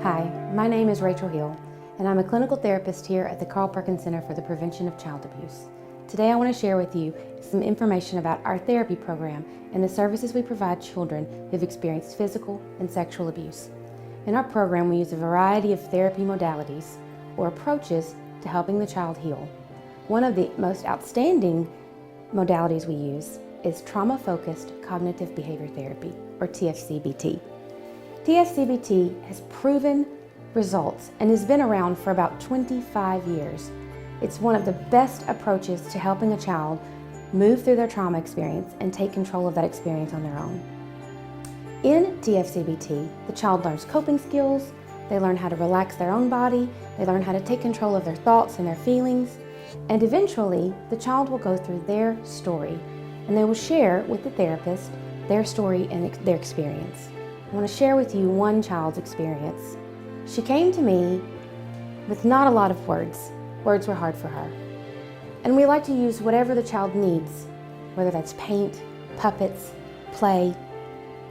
Hi, my name is Rachel Hill, and I'm a clinical therapist here at the Carl Perkins Center for the Prevention of Child Abuse. Today I want to share with you some information about our therapy program and the services we provide children who've experienced physical and sexual abuse. In our program, we use a variety of therapy modalities or approaches to helping the child heal. One of the most outstanding modalities we use is trauma-focused cognitive behavior therapy, or TFCBT. TFCBT has proven results and has been around for about 25 years. It's one of the best approaches to helping a child move through their trauma experience and take control of that experience on their own. In TFCBT, the child learns coping skills, they learn how to relax their own body, they learn how to take control of their thoughts and their feelings, and eventually the child will go through their story and they will share with the therapist their story and their experience. I want to share with you one child's experience. She came to me with not a lot of words. Words were hard for her. And we like to use whatever the child needs, whether that's paint, puppets, play.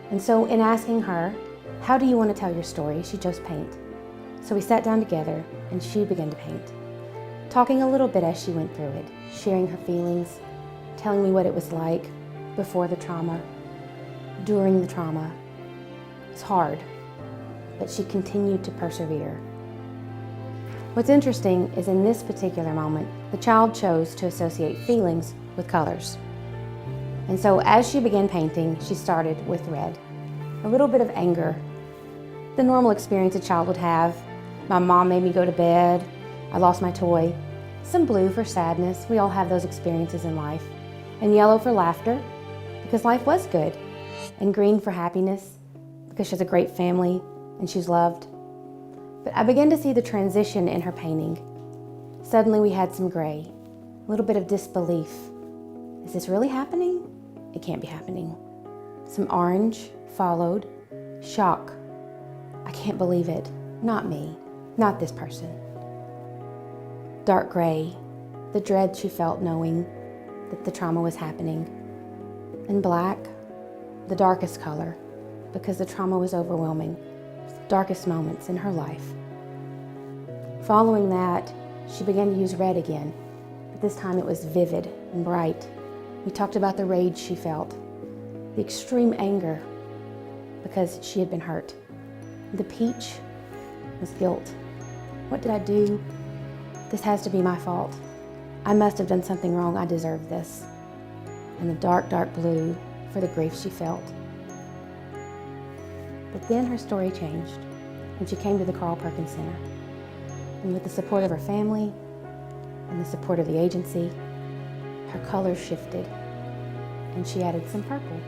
And so in asking her, how do you want to tell your story? She chose paint. So we sat down together and she began to paint, talking a little bit as she went through it, sharing her feelings, telling me what it was like before the trauma, during the trauma. It's hard, but she continued to persevere. What's interesting is in this particular moment, the child chose to associate feelings with colors. And so as she began painting, she started with red. A little bit of anger, the normal experience a child would have. My mom made me go to bed, I lost my toy. Some blue for sadness, we all have those experiences in life. And yellow for laughter, because life was good. And green for happiness, because she has a great family and she's loved. But I began to see the transition in her painting. Suddenly we had some gray, a little bit of disbelief. Is this really happening? It can't be happening. Some orange followed, shock. I can't believe it. Not me, not this person. Dark gray, the dread she felt knowing that the trauma was happening. And black, the darkest color, because the trauma was overwhelming, darkest moments in her life. Following that, she began to use red again, but this time it was vivid and bright. We talked about the rage she felt, the extreme anger because she had been hurt. The peach was guilt. What did I do? This has to be my fault. I must have done something wrong. I deserve this. And the dark, dark blue for the grief she felt. But then her story changed when she came to the Carl Perkins Center. And with the support of her family and the support of the agency, her colors shifted and she added some purple.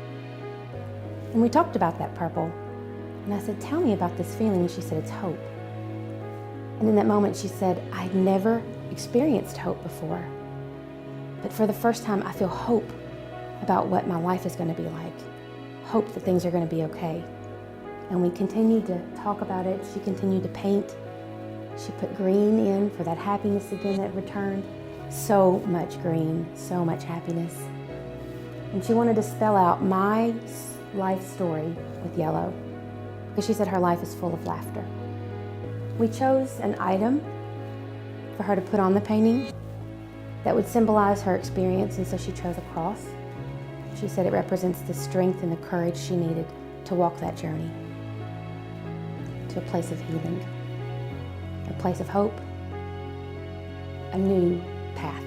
And we talked about that purple. And I said, tell me about this feeling. And she said, it's hope. And in that moment she said, I'd never experienced hope before. But for the first time, I feel hope about what my life is going to be like. Hope that things are going to be okay. And we continued to talk about it. She continued to paint. She put green in for that happiness again that returned. So much green, so much happiness. And she wanted to spell out my life story with yellow, because she said her life is full of laughter. We chose an item for her to put on the painting that would symbolize her experience, and so she chose a cross. She said it represents the strength and the courage she needed to walk that journey to a place of healing, a place of hope, a new path.